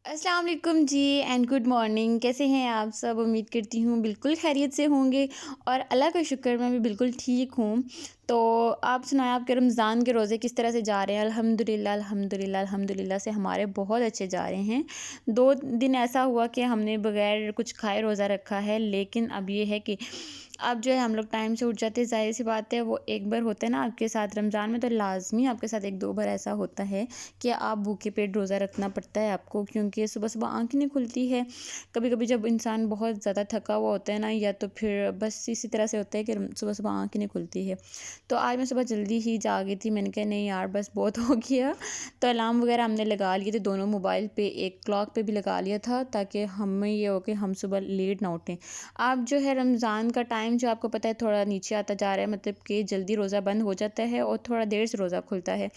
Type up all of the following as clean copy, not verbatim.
अस्सलाम वालेकुम जी and good morning. कैसे हैं आप सब? उम्मीद करती हूँ बिल्कुल खैरियत से होंगे और अल्लाह का शुक्र मैं भी बिल्कुल ठीक हूँ। तो आप सुनाएं, आपके रमज़ान के रोज़े किस तरह से जा रहे हैं? अल्हम्दुलिल्लाह अल्हम्दुलिल्लाह अल्हम्दुलिल्लाह से हमारे बहुत अच्छे जा रहे हैं। 2 दिन ऐसा हुआ कि हमने बग़ैर कुछ खाए रोज़ा रखा है, लेकिन अब ये है कि अब जो है हम लोग टाइम से उठ जाते हैं। ज़ाहिर-सी बात है, वो एक बार होता है ना आपके साथ रमज़ान में, तो लाज़मी आपके साथ 1-2 बार ऐसा होता है कि आप भूखे पेट रोज़ा रखना पड़ता है आपको, क्योंकि सुबह-सुबह आँख ही नहीं खुलती है। कभी-कभी जब इंसान बहुत ज़्यादा थका हुआ होता है ना, या तो फिर बस इसी तरह से होता है कि सुबह-सुबह आँख ही नहीं खुलती है। तो आज मैं सुबह जल्दी ही जागी थी, मैंने कहा नहीं यार बस बहुत हो गया। तो अलार्म वगैरह हमने लगा लिए थे दोनों मोबाइल पे, एक क्लॉक पे भी लगा लिया था, ताकि हमें ये हो कि हम सुबह लेट ना उठें। अब जो है रमज़ान का टाइम जो आपको पता है थोड़ा नीचे आता जा रहा है, मतलब कि जल्दी रोज़ा बंद हो जाता है और थोड़ा देर से रोज़ा खुलता है।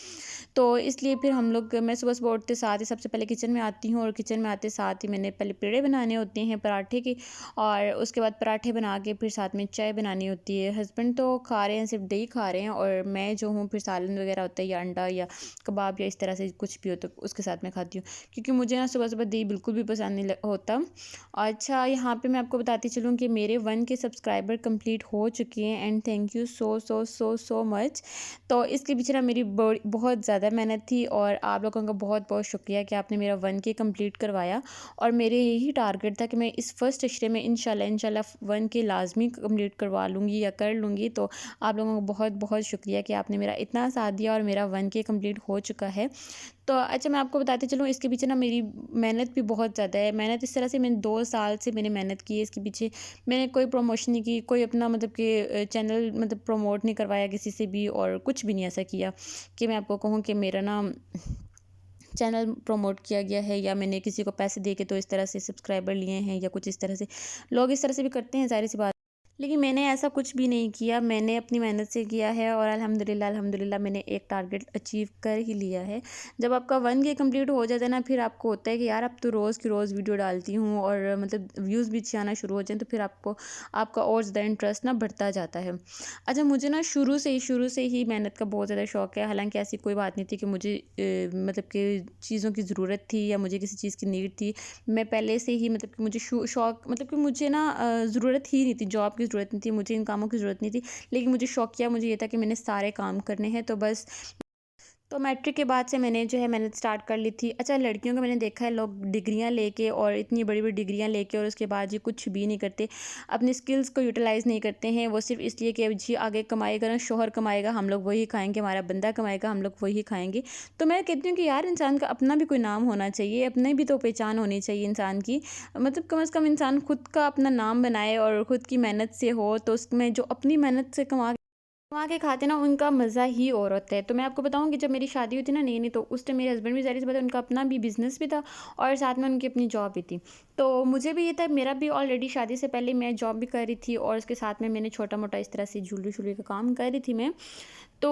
तो इसलिए फिर हम लोग मैं सुबह-सुबह उठते साथ ही सबसे पहले किचन में आती हूँ, और किचन में आते साथ ही मैंने पहले पेड़े बनाने होते हैं पराठे के, और उसके बाद पराठे बना के फिर साथ में चाय बनानी होती है। हस्बैंड तो खा रहे हैं, सिर्फ़ दही खा रहे हैं, और मैं जो हूँ फिर सालन वग़ैरह होता है या अंडा या कबाब या इस तरह से कुछ भी हो तो उसके साथ में खाती हूँ। क्योंकि मुझे ना सुबह-सुबह दही बिल्कुल भी पसंद नहीं होता। अच्छा, यहाँ पे मैं आपको बताती चलूँ कि मेरे 1 के सब्सक्राइबर कंप्लीट हो चुके हैं, and thank you so much. तो इसके पीछे ना मेरी बहुत ज़्यादा मेहनत थी, और आप लोगों का बहुत-बहुत शुक्रिया कि आपने मेरा 1 के कंप्लीट करवाया। और मेरे यही टारगेट था कि मैं इस फर्स्ट अशरे में इंशाल्लाह 1 के लाज़मी कंप्लीट करवा लूँगी या कर लूँगी। तो आप लोगों का बहुत-बहुत शुक्रिया कि आपने मेरा इतना साथ दिया, और मेरा 1 के कंप्लीट हो चुका है। तो अच्छा, मैं आपको बताती चलूँ इसके पीछे ना मेरी मेहनत भी बहुत ज़्यादा है। मेहनत इस तरह से, मैंने 2 साल से मैंने मेहनत की है इसके पीछे। मैंने कोई प्रमोशन नहीं की, कोई अपना मतलब कि चैनल मतलब प्रमोट नहीं करवाया किसी से भी, और कुछ भी नहीं ऐसा किया कि मैं आपको कहूँ कि मेरा ना चैनल प्रमोट किया गया है, या मैंने किसी को पैसे दे के तो इस तरह से सब्सक्राइबर लिए हैं, या कुछ इस तरह से। लोग इस तरह से भी करते हैं, ज़ाहिर-सी बात। लेकिन मैंने ऐसा कुछ भी नहीं किया, मैंने अपनी मेहनत से किया है, और अल्हम्दुलिल्लाह अल्हम्दुलिल्लाह मैंने एक टारगेट अचीव कर ही लिया है। जब आपका 1 के कंप्लीट हो जाता है ना, फिर आपको होता है कि यार अब तो रोज़ की रोज़ वीडियो डालती हूँ, और मतलब व्यूज़ भी अच्छे आना शुरू हो जाएँ, तो फिर आपको आपका और ज़्यादा इंटरेस्ट ना बढ़ता जाता है। अच्छा, मुझे ना शुरू से ही मेहनत का बहुत ज़्यादा शौक है। हालाँकि ऐसी कोई बात नहीं थी कि मुझे मतलब कि चीज़ों की ज़रूरत थी या मुझे किसी चीज़ की नीड थी। मैं पहले से ही मतलब कि मुझे शौक मतलब कि मुझे ना ज़रूरत ही नहीं थी, जॉब की ज़रूरत नहीं थी, मुझे इन कामों की ज़रूरत नहीं थी। लेकिन मुझे शौकिया मुझे ये था कि मैंने सारे काम करने हैं, तो बस। तो मैट्रिक के बाद से मैंने जो है मेहनत स्टार्ट कर ली थी। अच्छा, लड़कियों को मैंने देखा है, लोग डिग्रियाँ लेके और इतनी बड़ी-बड़ी डिग्रियाँ लेके और उसके बाद ये कुछ भी नहीं करते। अपनी स्किल्स को यूटिलाइज़ नहीं करते हैं। वो सिर्फ़ इसलिए कि जी आगे कमाएगा ना, शौहर कमाएगा, हम लोग वही खाएँगे, हमारा बंदा कमाएगा, हम लोग वही खाएँगे। तो मैं कहती हूँ कि यार इंसान का अपना भी कोई नाम होना चाहिए, अपनी भी तो पहचान होनी चाहिए इंसान की। मतलब कम से कम इंसान खुद का अपना नाम बनाए और खुद की मेहनत से हो, तो उसमें जो अपनी मेहनत से वहाँ के खाते ना उनका मज़ा ही और होता है। तो मैं आपको बताऊँ कि जब मेरी शादी हुई थी ना नई-नई, तो उस टाइम मेरे हस्बैंड भी ज़ाहिर-सी बात है, उनका अपना भी बिज़नेस भी था, और साथ में उनकी अपनी जॉब भी थी। तो मुझे भी ये था, मेरा भी ऑलरेडी शादी से पहले मैं जॉब भी कर रही थी, और उसके साथ में मैंने छोटा-मोटा इस तरह से ज्वेलरी-शुलरी का काम कर रही थी मैं। तो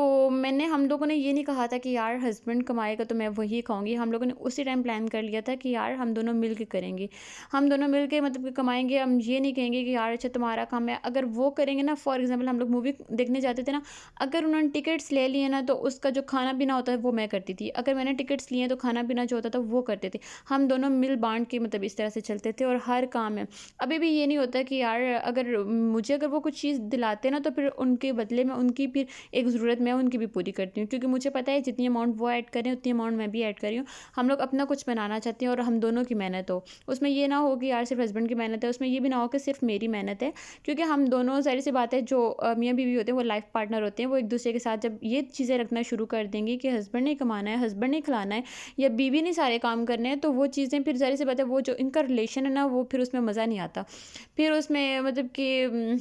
हम लोगों ने ये नहीं कहा था कि यार हस्बैंड कमाएगा तो मैं वही खाऊँगी। हम लोगों ने उसी टाइम प्लान कर लिया था कि यार हम दोनों मिल के करेंगे। हम दोनों मिल के मतलब कि कमाएँगे। हम ये नहीं कहेंगे कि यार अच्छा तुम्हारा काम है। अगर वो करेंगे ना, फॉर एग्ज़ाम्पल हम लोग मूवी देखने जाते थे ना, अगर उन्होंने टिकट्स ले लिए ना, तो उसका जो खाना-पीना होता है वो मैं करती थी। अगर मैंने टिकट्स लिए तो खाना-पीना जो होता था वो करते थे। हम दोनों मिल-बाँट के मतलब इस तरह से चलते थे, और हर काम में। अभी भी ये नहीं होता कि यार अगर वो कुछ चीज़ दिलाते ना, तो फिर उनके बदले में उनकी फिर एक ज़रूरत मैं उनकी भी पूरी करती हूँ, क्योंकि मुझे पता है जितनी अमाउंट वो ऐड कर रहे हैं उतनी अमाउंट मैं भी ऐड कर रही हूँ। हम लोग अपना कुछ बनाना चाहते हैं, और हम दोनों की मेहनत हो। उसमें ये ना हो कि यार सिर्फ़ हस्बैंड की मेहनत है, उसमें ये भी ना हो कि सिर्फ़ मेरी मेहनत है। क्योंकि हम दोनों, ज़ाहिर-सी बात है, जो मियाँ-बीवी होते हैं वो लाइफ़ पार्टनर होते हैं। वो एक-दूसरे के साथ जब ये चीज़ें रखना शुरू कर देंगे कि हस्बैंड ने कमाना है, हस्बैंड ने खिलाना है, या बीवी ने सारे काम करने हैं, तो वो चीज़ें फिर ज़ाहिर-सी बात है, वो जो इनका रिलेशन है ना, वो फिर उसमें मज़ा नहीं आता। फिर उसमें मतलब कि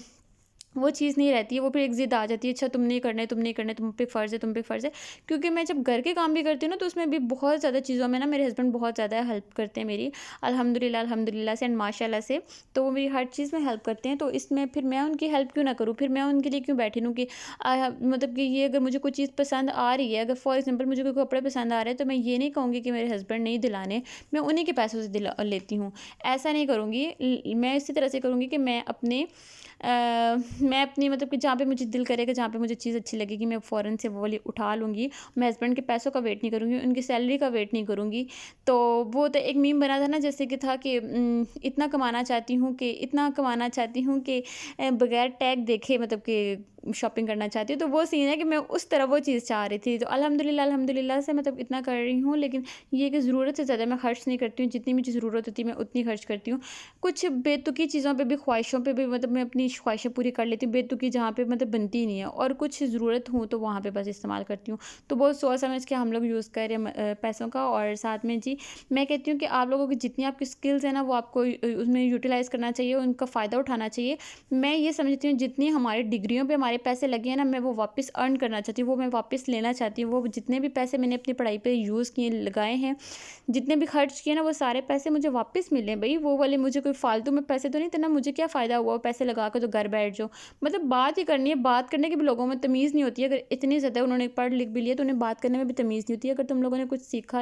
वो चीज़ नहीं रहती है, वो फिर एक ज़िद आ जाती है, अच्छा तुम नहीं करने, तुम नहीं करने, तुम पे फ़र्ज़ है, तुम पे फ़र्ज़ है। क्योंकि मैं जब घर के काम भी करती हूँ ना, तो उसमें भी बहुत ज़्यादा चीज़ों में ना मेरे हस्बैंड बहुत ज़्यादा हेल्प करते हैं मेरी, अल्हम्दुलिल्लाह अल्हम्दुलिल्लाह से एंड माशाल्लाह से। तो वो मेरी हर चीज़ में हेल्प करते हैं, तो इसमें फिर मैं उनकी हेल्प क्यों ना करूँ? फिर मैं उनके लिए क्यों बैठी रहूँ कि मतलब कि ये अगर मुझे कोई चीज़ पसंद आ रही है, अगर फ़ॉर एग्ज़ाम्पल मुझे कोई कपड़े पसंद आ रहे हैं, तो मैं ये नहीं कहूँगी कि मेरे हस्बैंड नहीं दिलाने, मैं उन्हीं के पैसों से दिला लेती हूँ। ऐसा नहीं करूँगी। मैं इसी तरह से करूँगी कि मैं अपने मैं अपनी मतलब कि जहाँ पे मुझे दिल करेगा, जहाँ पे मुझे चीज़ अच्छी लगेगी, मैं फ़ौरन से वो वाली उठा लूँगी। मैं हस्बैंड के पैसों का वेट नहीं करूँगी, उनकी सैलरी का वेट नहीं करूँगी। तो वो तो एक मीम बना था ना, जैसे कि था कि इतना कमाना चाहती हूँ कि बगैर टैग देखे मतलब कि शॉपिंग करना चाहती हूँ। तो वो सीन है कि मैं उस तरह वो चीज़ चाह रही थी। तो अल्हम्दुलिल्लाह से मतलब इतना कर रही हूँ, लेकिन ये कि ज़रूरत से ज़्यादा मैं खर्च नहीं करती हूँ। जितनी मुझे ज़रूरत होती है मैं उतनी खर्च करती हूँ। कुछ बेतुकी चीज़ों पे भी, ख्वाहिशों पे भी मतलब मैं अपनी ख्वाहिशें पूरी कर लेती हूँ, बेतुकी जहाँ पे मतलब बनती ही नहीं है, और कुछ ज़रूरत हो तो वहाँ पे बस इस्तेमाल करती हूँ। तो बहुत सोच समझ के हम लोग यूज़ करें पैसों का। और साथ में जी, मैं कहती हूँ कि आप लोगों की जितनी आपकी स्किल्स हैं ना, वो आपको उसमें यूटिलाइज़ करना चाहिए, उनका फ़ायदा उठाना चाहिए। मैं ये समझती हूँ जितनी हमारी डिग्रियों पे हमारे पैसे लगे हैं ना, मैं वो वापस अर्न करना चाहती हूँ, वो मैं वापस लेना चाहती हूँ। वो जितने भी पैसे मैंने अपनी पढ़ाई पे यूज़ किए, लगाए हैं, जितने भी खर्च किए ना, वो सारे पैसे मुझे वापस मिले भई। वो वाले मुझे कोई फालतू में पैसे तो नहीं थे ना, मुझे क्या फ़ायदा हुआ पैसे लगा के तो घर बैठ जाओ। मतलब बात ही करनी है, बात करने की भी लोगों में तमीज़ नहीं होती है। अगर इतनी ज़्यादा उन्होंने पढ़ लिख भी लिया तो उन्हें बात करने में भी तमीज़ नहीं होती है। अगर तुम लोगों ने कुछ सीखा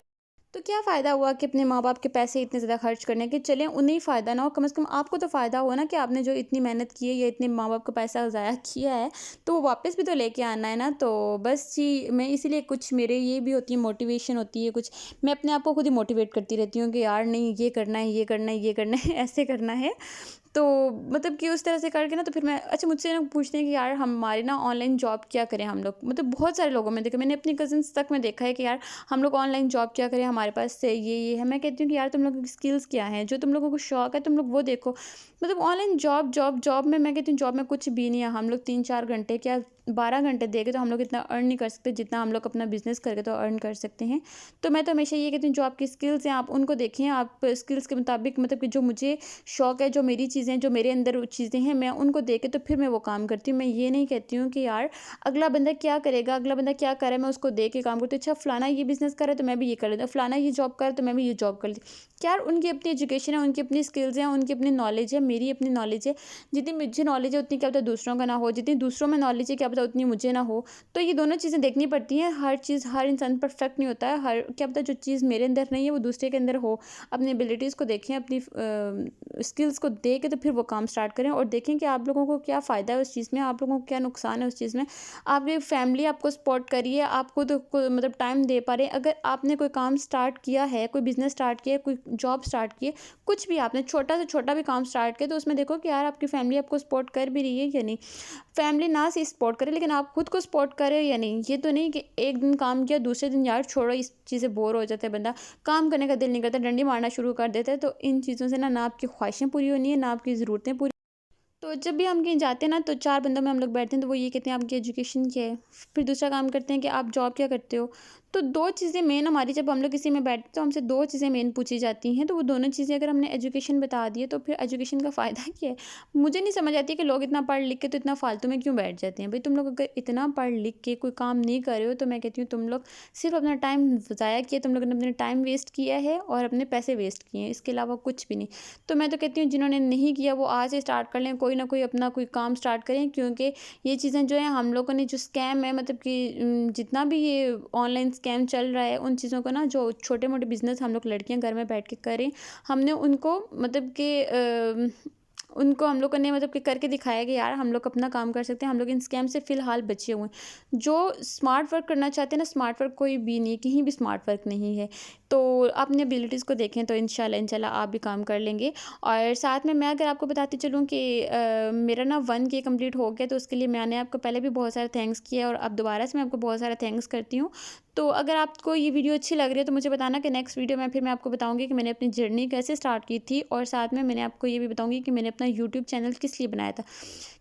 तो क्या फ़ायदा हुआ कि अपने माँ-बाप के पैसे इतने ज़्यादा खर्च करने के? चलें उन्हें ही फ़ायदा ना हो, कम से कम आपको तो फ़ायदा हुआ ना कि आपने जो इतनी मेहनत की है या इतने माँ-बाप का पैसा ज़ाया किया है, तो वो वापस भी तो लेके आना है ना। तो बस जी, मैं इसीलिए कुछ मेरे ये भी होती है, मोटिवेशन होती है कुछ, मैं अपने आप को खुद ही मोटिवेट करती रहती हूँ कि यार नहीं, ये करना है, ये करना है, ये करना है, ऐसे करना है। तो मतलब कि उस तरह से करके ना, तो फिर मैं, अच्छा मुझसे ना पूछते हैं कि यार हमारी ना ऑनलाइन जॉब क्या करें हम लोग? मतलब बहुत सारे लोगों में देखा, मैंने अपनी कज़िन्स तक में देखा है कि यार हम लोग ऑनलाइन जॉब क्या करें, हमारे पास से ये है। मैं कहती हूँ कि यार तुम लोगों की स्किल्स क्या हैं? जो तुम लोगों को शौक है तुम लोग वो देखो। मतलब ऑनलाइन जॉब में मैं कहती हूँ जॉब में कुछ भी नहीं है। हम लोग 3-4 घंटे क्या 12 घंटे देके तो हम लोग इतना अर्न नहीं कर सकते जितना हम लोग अपना बिज़नेस करके तो अर्न कर सकते हैं। तो मैं तो हमेशा ये कहती हूँ, जो आपकी स्किल्स हैं आप उनको देखें, आप स्किल्स के मुताबिक मतलब कि जो मुझे शौक है, जो मेरी चीज़ें, जो मेरे अंदर वो चीज़ें हैं, मैं उनको देख के तो फिर मैं वो काम करती हूँ। मैं ये नहीं कहती हूँ कि यार अगला बंदा क्या करेगा, अगला बंदा क्या कर रहा है, मैं उसको देख के काम करती हूँ। अच्छा फलाना ये बिज़नेस कर रहा है तो मैं भी ये कर लेती हूँ, फलाना ये जॉब कर रहा है तो मैं भी ये जॉब कर लेती हूँ। क्या यार उनकी अपनी एजुकेशन है, उनकी अपनी स्किल्स हैं, उनकी अपनी नॉलेज है, मेरी अपनी नॉलेज है। जितनी मुझे नॉलेज है उतनी क्या पता दूसरों का ना हो, जितनी दूसरों में नॉलेज है क्या पता उतनी मुझे ना हो। तो ये दोनों चीज़ें देखनी पड़ती हैं। हर चीज़, हर इंसान परफेक्ट नहीं होता है। हर क्या पता जो चीज़ मेरे अंदर नहीं है वो दूसरे के अंदर हो। अपनी एबिलिटीज़ को देखें, अपनी स्किल्स को देख के तो फिर वो काम स्टार्ट करें, और देखें कि आप लोगों को क्या फ़ायदा है उस चीज़ में, आप लोगों को क्या नुकसान है उस चीज़ में। आपकी फैमिली आपको सपोर्ट कर रही है, आप खुद को मतलब टाइम दे पा रहे हैं। अगर आपने कोई काम स्टार्ट किया है, कोई बिज़नेस स्टार्ट किया है, कोई जॉब स्टार्ट की है, कुछ भी आपने छोटा से छोटा भी काम स्टार्ट किया, तो उसमें देखो कि यार आपकी फैमिली आपको सपोर्ट कर भी रही है या नहीं। फैमिली ना सही सपोर्ट करे, लेकिन आप खुद को सपोर्ट करें या नहीं। ये तो नहीं कि एक दिन काम किया दूसरे दिन यार छोड़ो, इस चीज़ से बोर हो जाता है बंदा, काम करने का दिल नहीं करता, डंडी मारना शुरू कर देता है। तो इन चीज़ों से ना आपकी ख्वाहिशें पूरी होनी है, ना आपकी ज़रूरतें पूरी। तो जब भी हम कहीं जाते हैं ना, तो 4 बंदों में हम लोग बैठते हैं तो वो ये कहते हैं आपकी एजुकेशन क्या है? फिर दूसरा काम करते हैं कि आप जॉब क्या करते हो? तो 2 चीज़ें मेन हमारी, जब हम लोग किसी में बैठते हैं तो हमसे 2 चीज़ें मेन पूछी जाती हैं। तो वो दोनों चीज़ें अगर हमने एजुकेशन बता दी है तो फिर एजुकेशन का फ़ायदा क्या है? मुझे नहीं समझ आती कि लोग इतना पढ़ लिख के तो इतना फालतू में क्यों बैठ जाते हैं? भई तुम लोग अगर इतना पढ़ लिख के कोई काम नहीं कर रहे हो, तो मैं कहती हूँ तुम लोग सिर्फ़ अपना टाइम ज़ाया किया, तुम लोगों ने अपना टाइम वेस्ट किया है और अपने पैसे वेस्ट किए हैं, इसके अलावा कुछ भी नहीं। तो मैं तो कहती हूँ जिन्होंने नहीं किया वो आज से स्टार्ट कर लें, कोई ना कोई अपना कोई काम स्टार्ट करें, क्योंकि ये चीज़ें जो हैं हम लोगों ने जो स्कैम है, मतलब कि जितना भी ये ऑनलाइन स्कैम चल रहा है, उन चीज़ों को ना, जो छोटे मोटे बिजनेस हम लोग लड़कियां घर में बैठ के करें, हमने उनको मतलब कि उनको हम लोगों ने मतलब कि करके दिखाया कि यार हम लोग अपना काम कर सकते हैं, हम लोग इन स्कैम से फ़िलहाल बचे हुए हैं। जो स्मार्ट वर्क करना चाहते हैं ना, स्मार्ट वर्क कोई भी नहीं, कहीं भी स्मार्ट वर्क नहीं है। तो अपनी एबिलिटीज़ को देखें तो इंशाल्लाह इंशाल्लाह आप भी काम कर लेंगे। और साथ में मैं अगर आपको बताती चलूँ कि मेरा ना 1K कंप्लीट हो गया, तो उसके लिए मैंने आपको पहले भी बहुत सारा थैंक्स किया, और अब दोबारा से मैं आपको बहुत सारा थैंक्स करती हूँ। तो अगर आपको ये वीडियो अच्छी लग रही है तो मुझे बताना, कि नेक्स्ट वीडियो में फिर मैं आपको बताऊँगी कि मैंने अपनी जर्नी कैसे स्टार्ट की थी, और साथ में मैंने आपको ये भी बताऊँगी कि मैंने अपना यूट्यूब चैनल किस लिए बनाया था।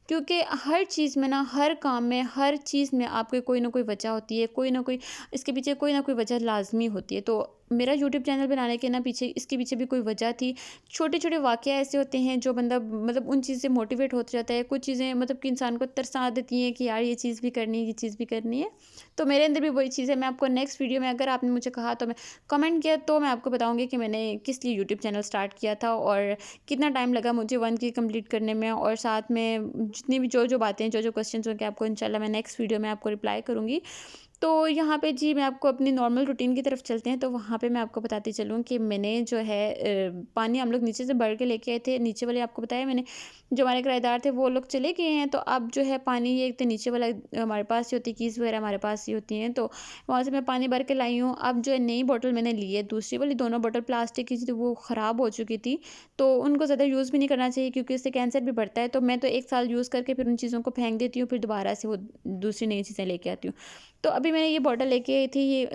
क्योंकि हर चीज़ में ना, हर काम में, हर चीज़ में आपके कोई ना कोई वजह होती है, कोई ना कोई इसके पीछे कोई ना कोई वजह लाज़मी होती है। तो मेरा यूट्यूब चैनल बनाने के ना पीछे, इसके पीछे भी कोई वजह थी। छोटे-छोटे वाक़या ऐसे होते हैं जो बंदा मतलब उन चीज़ से मोटिवेट होता जाता है। कुछ चीज़ें मतलब कि इंसान को तरसा देती हैं कि यार ये चीज़ भी करनी है, ये चीज़ भी करनी है। तो मेरे अंदर भी वही चीज़ है। मैं आपको नेक्स्ट वीडियो में, अगर आपने मुझे कहा तो मैं कमेंट किया, तो मैं आपको बताऊँगी कि मैंने किस लिए यूट्यूब चैनल स्टार्ट किया था, और कितना टाइम लगा मुझे 1K कंप्लीट करने में। और साथ में जितनी भी जो-जो बातें, जो-जो क्वेश्चंस होंगे, आपको इंशाल्लाह मैं नेक्स्ट वीडियो में आपको रिप्लाई करूँगी। तो यहाँ पे जी मैं आपको अपनी नॉर्मल रूटीन की तरफ चलते हैं, तो वहाँ पे मैं आपको बताती चलूँ कि मैंने जो है पानी हम लोग नीचे से भर के लेके आए थे। नीचे वाले आपको बताया मैंने, जो हमारे किराएदार थे वो लोग चले गए हैं, तो अब जो है पानी ये एक तो नीचे वाला हमारे पास ही होती है, कीज़ वगैरह हमारे पास ही होती हैं, तो वहाँ से मैं पानी भर के लाई हूँ। अब जो है नई बॉटल मैंने ली है, दूसरी वाली दोनों बॉटल प्लास्टिक की थी, तो वो ख़राब हो चुकी थी, तो उनको ज़्यादा यूज़ भी नहीं करना चाहिए क्योंकि इससे कैंसर भी बढ़ता है। तो मैं तो 1 साल यूज़ करके फिर उन चीज़ों को फेंक देती हूँ, फिर दोबारा से वो दूसरी नई चीज़ें लेके आती हूँ। तो अभी मैंने ये बॉटल लेके आई थी, ये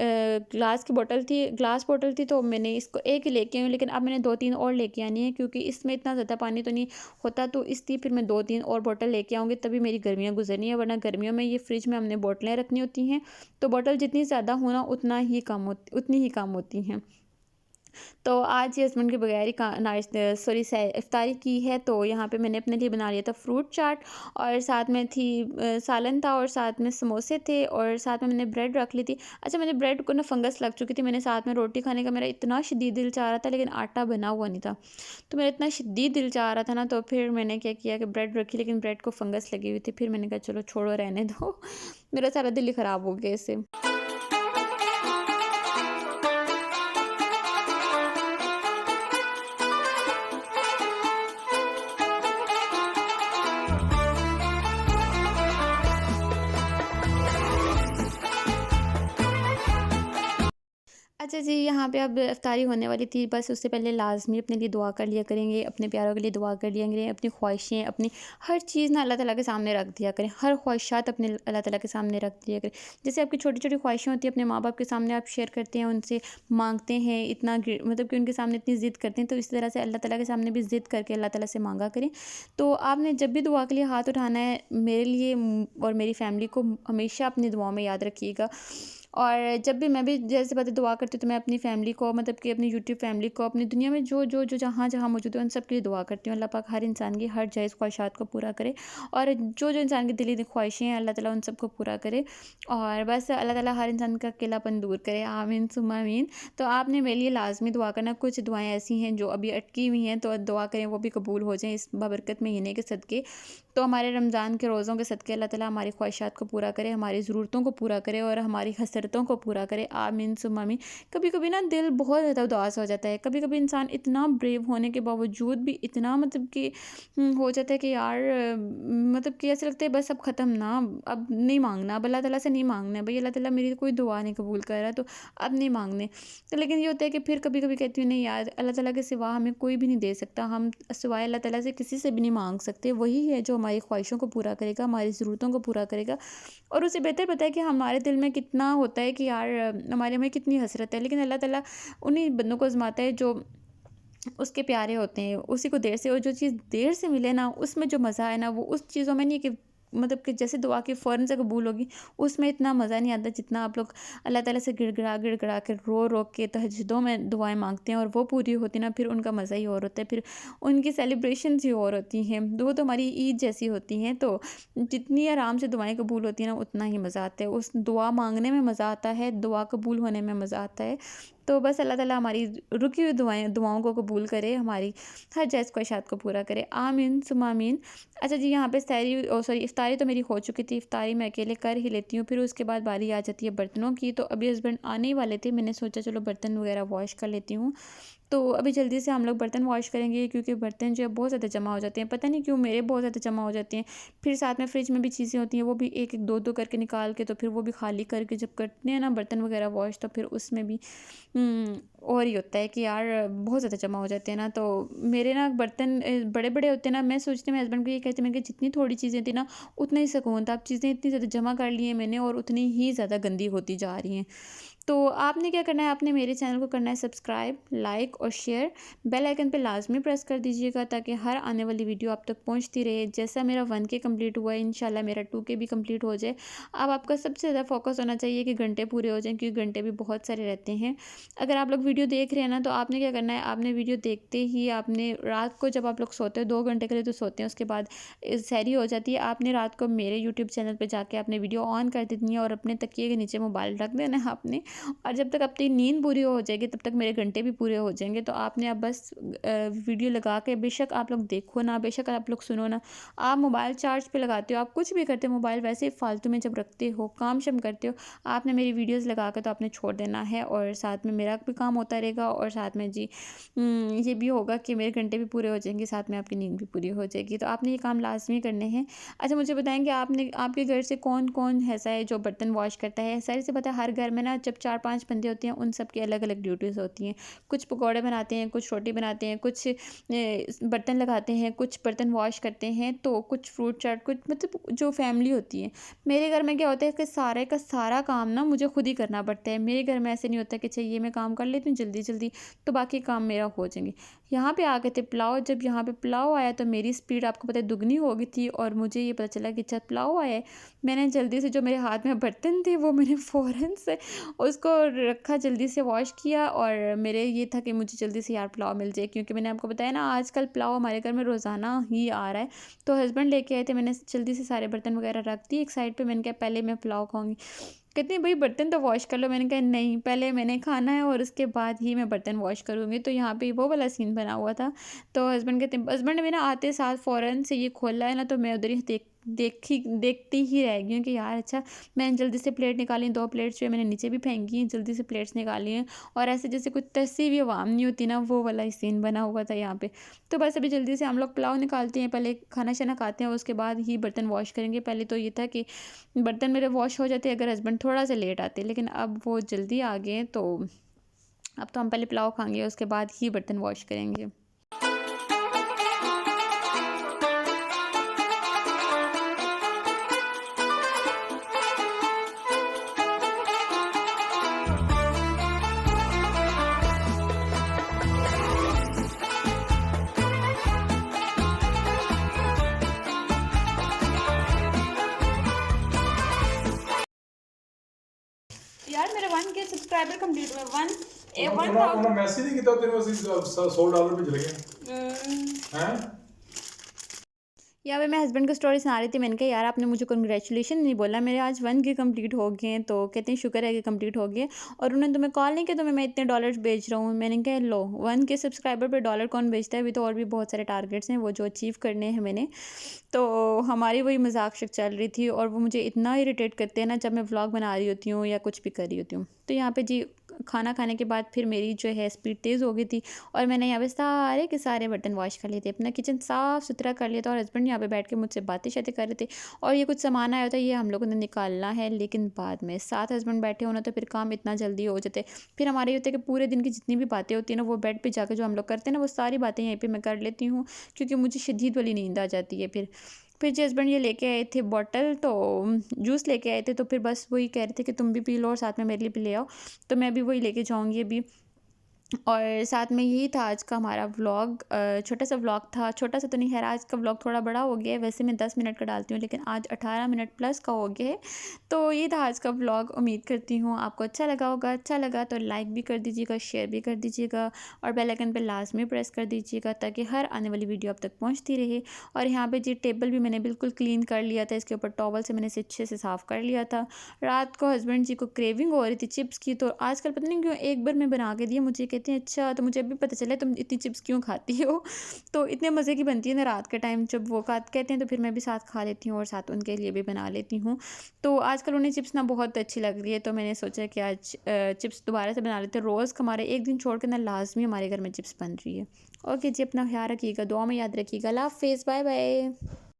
ग्लास की बॉटल थी, ग्लास बॉटल थी, तो मैंने इसको एक ही लेके आई हूँ, लेकिन अब मैंने 2-3 और लेके आनी है क्योंकि इसमें इतना ज़्यादा पानी तो नहीं होता, तो इसलिए फिर मैं 2-3 और बॉटल लेके आऊँगी, तभी मेरी गर्मियाँ गुज़रनी है, वरना गर्मियों में ये फ्रिज में हमने बॉटलें रखनी होती हैं, तो बॉटल जितनी ज़्यादा हो ना उतनी ही कम होती हैं। तो आज ये हस्बैंड के बगैर ही इफ्तारी की है, तो यहाँ पे मैंने अपने लिए बना लिया था फ्रूट चाट, और साथ में थी सालन था, और साथ में समोसे थे, और साथ में मैंने ब्रेड रख ली थी। अच्छा, मैंने ब्रेड को ना फंगस लग चुकी थी, मैंने साथ में रोटी खाने का मेरा इतना शदीद दिल चाह रहा था, लेकिन आटा बना हुआ नहीं था, तो मेरा इतना शदीद दिल चाह रहा था ना, तो फिर मैंने क्या किया कि ब्रेड रखी, लेकिन ब्रेड को फंगस लगी हुई थी, फिर मैंने कहा चलो छोड़ो रहने दो मेरा सारा दिल ही ख़राब हो गया इससे। अच्छा जी, यहाँ पे अब इफ्तारी होने वाली थी, बस उससे पहले लाज़मी अपने लिए दुआ कर लिया करेंगे, अपने प्यारों के लिए दुआ कर लिया करें, अपनी ख्वाहिशें, अपनी हर चीज़ ना अल्लाह ताला के सामने रख दिया करें, हर ख्वाहिशात अपने अल्लाह ताला के सामने रख दिया करें। जैसे आपकी छोटी-छोटी ख्वाहिशें होती हैं, अपने माँ-बाप के सामने आप शेयर करते हैं, उनसे माँगते हैं, इतना मतलब कि उनके सामने इतनी ज़िद करते हैं, तो इसी तरह से अल्लाह ताला के सामने भी ज़िद करके अल्लाह ताला से माँगा करें। तो आपने जब भी दुआ के लिए हाथ उठाना है, मेरे लिए और मेरी फ़ैमिली को हमेशा अपनी दुआओं में याद रखिएगा। और जब भी मैं भी जैसे पता दुआ करती हूँ, तो मैं अपनी फ़ैमिली को, मतलब कि अपनी यूट्यूब फ़ैमिली को, अपनी दुनिया में जो जहाँ-जहाँ मौजूद है, उन सब के लिए दुआ करती हूँ। अल्लाह पाक हर इंसान की हर जायज़ ख्वाहिशात को पूरा करे, और जो इंसान की दिली ख्वाहिशें हैं, अल्लाह ताला उन सबको पूरा करे, और बस अल्लाह ताला हर इंसान का अकेलापन दूर करे। आमीन सुम्मा आमीन। तो आपने मेरे लिए लाज़मी दुआ करना। कुछ दुआएँ ऐसी हैं जो अभी अटकी हुई हैं, तो दुआ करें वो भी कबूल हो जाएँ इस बाबरकत महीने के सदके। तो हमारे रमज़ान के रोज़ों के सदके अल्लाह ताला हमारी ख्वाहिशात को पूरा करे, हमारी ज़रूरतों को पूरा करे, और हमारी हसरतों को पूरा करे। आमीन सुम्मा आमीन। कभी-कभी ना दिल बहुत ज़्यादा उदास हो जाता है। कभी-कभी इंसान इतना ब्रेव होने के बावजूद भी इतना, मतलब कि हो जाता है कि यार मतलब कि ऐसा लगता है बस अब ख़त्म ना, अब नहीं माँगना, अब अल्लाह ताला से नहीं माँगना है। भई अल्लाह ताला मेरी कोई दुआ नहीं कबूल कर रहा, तो अब नहीं माँगने। तो लेकिन ये होता है कि फिर कभी-कभी कहती हूँ नहीं यार, अल्लाह ताला के सिवा हमें कोई भी नहीं दे सकता। हम सिवाय अल्लाह ताला से किसी से भी नहीं माँग सकते। वही है जो हमारी ख्वाहिशों को पूरा करेगा, हमारी ज़रूरतों को पूरा करेगा, और उसे बेहतर पता है कि हमारे दिल में कितना होता है कि यार हमारे में कितनी हसरत है, लेकिन अल्लाह ताला उन्हीं बंदों को आज़माता है जो उसके प्यारे होते हैं। उसी को देर से, और जो चीज़ देर से मिले ना, उसमें जो मज़ा है ना, वो उस चीज़ों में नहीं है कि मतलब कि जैसे दुआ की फ़ौरन से कबूल होगी, उसमें इतना मज़ा नहीं आता जितना आप लोग अल्लाह ताला से गिड़गिड़ा के, रो के तहज्जुदों में दुआएँ माँगते हैं, और वो पूरी होती ना, फिर उनका मज़ा ही और होता है, फिर उनकी सेलिब्रेशंस ही और होती हैं। वो तो हमारी ईद जैसी होती हैं, तो जितनी आराम से दुआएँ कबूल होती हैं ना, उतना ही मज़ा आता है। उस दुआ माँगने में मज़ा आता है, दुआ कबूल होने में मज़ा आता है। तो बस अल्लाह ताला हमारी रुकी हुई दुआओं को कबूल करे, हमारी हर जायज़ ख्वाहिशात को पूरा करे। आमीन सुम्मा आमीन। अच्छा जी, यहाँ पे इफ्तारी तो मेरी हो चुकी थी। इफ्तारी मैं अकेले कर ही लेती हूँ, फिर उसके बाद बारी आ जाती है बर्तनों की। तो अभी हस्बैंड आने ही वाले थे, मैंने सोचा चलो बर्तन वगैरह वॉश कर लेती हूँ। तो अभी जल्दी से हम लोग बर्तन वॉश करेंगे, क्योंकि बर्तन जो है बहुत ज़्यादा जमा हो जाते हैं। पता नहीं क्यों मेरे बहुत ज़्यादा जमा हो जाते हैं। फिर साथ में फ्रिज में भी चीज़ें होती हैं, वो भी एक-एक, दो-दो करके निकाल के, तो फिर वो भी खाली करके जब करते हैं ना बर्तन वगैरह वॉश, तो फिर उसमें भी और ही होता है कि यार बहुत ज़्यादा जमा हो जाते हैं ना, तो मेरे ना बर्तन बड़े-बड़े होते हैं ना, मैं सोचती हूँ, मैं हस्बैंड को ये कहती हूँ, मैं कि जितनी थोड़ी चीज़ें थी ना, उतना ही सुकून था। अब चीज़ें इतनी ज़्यादा जमा कर ली हैं मैंने, और उतनी ही ज़्यादा गंदी होती जा रही हैं। तो आपने क्या करना है, आपने मेरे चैनल को करना है सब्सक्राइब, लाइक और शेयर। बेल आइकन पे लाज़मी प्रेस कर दीजिएगा, ताकि हर आने वाली वीडियो आप तक पहुंचती रहे। जैसा मेरा 1K कंप्लीट हुआ है, इंशाल्लाह मेरा 2K भी कंप्लीट हो जाए। अब आपका सबसे ज़्यादा फोकस होना चाहिए कि घंटे पूरे हो जाएँ, क्योंकि घंटे भी बहुत सारे रहते हैं। अगर आप लोग वीडियो देख रहे हैं ना, तो आपने क्या करना है, आपने वीडियो देखते ही आपने रात को जब आप लोग सोते हो, 2 घंटे के लिए तो सोते हैं, उसके बाद सहरी हो जाती है, आपने रात को मेरे यूट्यूब चैनल पे जाके आपने वीडियो ऑन कर देनी है, और अपने तकिए के नीचे मोबाइल रख देना है आपने, और जब तक अपनी नींद पूरी हो जाएगी तब तक मेरे घंटे भी पूरे हो जाएंगे। तो आपने अब बस वीडियो लगा के, बेशक आप लोग देखो ना, बेशक आप लोग सुनो ना, आप मोबाइल चार्ज पे लगाते हो, आप कुछ भी करते हो, मोबाइल वैसे ही फालतू में जब रखते हो, काम शम करते हो, आपने मेरी वीडियोस लगा के तो आपने छोड़ देना है, और साथ में मेरा भी काम होता रहेगा, और साथ में जी ये भी होगा कि मेरे घंटे भी पूरे हो जाएंगे, साथ में आपकी नींद भी पूरी हो जाएगी। तो आपने ये काम लाजमी करने हैं। अच्छा, मुझे बताएंगे आपने, आपके घर से कौन कौन ऐसा है जो बर्तन वॉश करता है? सारी से पता है, हर घर में ना जब 4-5 बंदे होते हैं, उन सब की अलग अलग ड्यूटीज़ होती हैं। कुछ पकौड़े बनाते हैं, कुछ रोटी बनाते हैं, कुछ बर्तन लगाते हैं, कुछ बर्तन वॉश करते हैं, तो कुछ फ्रूट चाट, कुछ मतलब जो फैमिली होती है। मेरे घर में क्या होता है कि सारे का सारा काम ना मुझे खुद ही करना पड़ता है। मेरे घर में ऐसे नहीं होता कि चाहिए मैं काम कर लेती हूँ जल्दी जल्दी तो बाकी काम मेरा हो जाएंगे। यहाँ पे आ गए थे पुलाव, जब यहाँ पे पुलाव आया तो मेरी स्पीड आपको पता है दुगनी हो गई थी, और मुझे ये पता चला कि अच्छा पुलाव आया है। मैंने जल्दी से, जो मेरे हाथ में बर्तन थे वो मैंने फ़ौरन से उसको रखा, जल्दी से वॉश किया, और मेरे ये था कि मुझे जल्दी से यार पुलाव मिल जाए, क्योंकि मैंने आपको बताया ना आजकल पुलाव हमारे घर में रोज़ाना ही आ रहा है। तो हस्बैंड लेके आए थे, मैंने जल्दी से सारे बर्तन वगैरह रख दिए एक साइड पे। मैंने कहा पहले मैं पुलाव खाऊंगी। कहती भाई बर्तन तो वॉश कर लो। मैंने कहा नहीं, पहले मैंने खाना है और उसके बाद ही मैं बर्तन वॉश करूँगी। तो यहाँ पे वो वाला सीन बना हुआ था। तो हस्बैंड कहते, हस्बैंड ने ना आते साथ फ़ौरन से ये खोला है ना, तो मैं उधर ही देखती ही रह गई हूँ कि यार अच्छा, मैंने जल्दी से प्लेट निकाली, 2 प्लेट्स जो है मैंने नीचे भी फेंकी हैं, जल्दी से प्लेट्स निकाली हैं, और ऐसे जैसे कोई तस्सी भी आवाम नहीं होती ना, वो वाला ही सीन बना हुआ था यहाँ पे। तो बस अभी जल्दी से हम लोग पुलाव निकालते हैं, पहले खाना शाना खाते हैं, उसके बाद ही बर्तन वॉश करेंगे। पहले तो ये था कि बर्तन मेरे वॉश हो जाते अगर हस्बैंड थोड़ा सा लेट आते, लेकिन अब वो जल्दी आ गए, तो अब तो हम पहले पुलाव खाएंगे उसके बाद ही बर्तन वॉश करेंगे। यार मेरा 1K सब्सक्राइबर कंप्लीट हुआ। 1 ए 1000 ਉਹਨਾਂ ਮੈਸੇਜ ਨਹੀਂ ਕੀਤਾ ਤੈਨੂੰ ਅਸੀਂ $100 ਭੇਜ ਲਗੇ हैं। यहाँ पे मैं हस्बैंड को स्टोरी सुना रही थी। मैंने कहा यार आपने मुझे कंग्रेचुलेशन नहीं बोला, मेरे आज 1K कंप्लीट हो गए हैं। तो कहते हैं शुक्र है कि कंप्लीट हो गए, और उन्होंने तुम्हें कॉल नहीं किया, तुम्हें मैं इतने डॉलर्स भेज रहा हूँ। मैंने कहा लो, 1K सब्सक्राइबर पे डॉलर कौन भेजता है? अभी तो और भी बहुत सारे टारगेट्स हैं वो जो अचीव करने हैं मैंने। तो हमारी वही मजाक शक चल रही थी, और वो मुझे इतना इरिटेट करते हैं ना जब मैं व्लॉग बना रही होती हूँ या कुछ भी कर रही होती हूँ। तो यहाँ पे जी खाना खाने के बाद फिर मेरी जो है स्पीड तेज़ हो गई थी, और मैंने यहाँ पे सारे के सारे बर्तन वॉश कर लिए थे, अपना किचन साफ़ सुथरा कर लिया था, और हस्बैंड यहाँ पे बैठ के मुझसे बातें शातें कर रहे थे। और ये कुछ सामान आया था, ये हम लोगों ने निकालना है, लेकिन बाद में साथ हस्बैंड बैठे होना तो फिर काम इतना जल्दी हो जाते। फिर हमारे ये होता है कि पूरे दिन की जितनी भी बातें होती हैं ना, वो बेड पर जाकर जो हम लोग करते हैं ना, वो सारी बातें यहीं पर मैं कर लेती हूँ, क्योंकि मुझे शदीद वाली नींद आ जाती है। फिर जी हस्बैंड ये लेके आए थे बॉटल, तो जूस लेके आए थे, तो फिर बस वही कह रहे थे कि तुम भी पी लो और साथ में मेरे लिए भी ले आओ। तो मैं भी वही लेके जाऊँगी अभी। और साथ में यही था आज का हमारा व्लॉग। छोटा सा व्लॉग था, छोटा सा तो नहीं है, आज का व्लॉग थोड़ा बड़ा हो गया है। वैसे मैं 10 मिनट का डालती हूँ, लेकिन आज 18 मिनट प्लस का हो गया है। तो ये था आज का व्लॉग। उम्मीद करती हूँ आपको अच्छा लगा होगा। अच्छा लगा तो लाइक भी कर दीजिएगा, शेयर भी कर दीजिएगा, और बेल आइकन पर लाजमी प्रेस कर दीजिएगा, ताकि हर आने वाली वीडियो आप तक पहुँचती रहे। और यहाँ पर जी टेबल भी मैंने बिल्कुल क्लीन कर लिया था, इसके ऊपर टॉवल से मैंने इसे अच्छे से साफ़ कर लिया था। रात को हस्बैंड जी को क्रेविंग हो रही थी चिप्स की, तो आजकल पता नहीं क्यों एक बार मैं बना के दी, मुझे कहते हैं अच्छा, तो मुझे अभी पता चला तुम इतनी चिप्स क्यों खाती हो। तो इतने मज़े की बनती है ना रात के टाइम, जब वो कहते हैं तो फिर मैं भी साथ खा लेती हूँ, और साथ उनके लिए भी बना लेती हूँ। तो आजकल उन्हें चिप्स ना बहुत अच्छी लग रही है, तो मैंने सोचा कि आज चिप्स दोबारा से बना लेते हैं। रोज़ हमारे एक दिन छोड़ के ना लाजमी हमारे घर में चिप्स बन रही है। ओके जी, अपना ख्याल रखिएगा, दुआ में याद रखिएगा। अल्लाह हाफ़िज़, बाय बाय।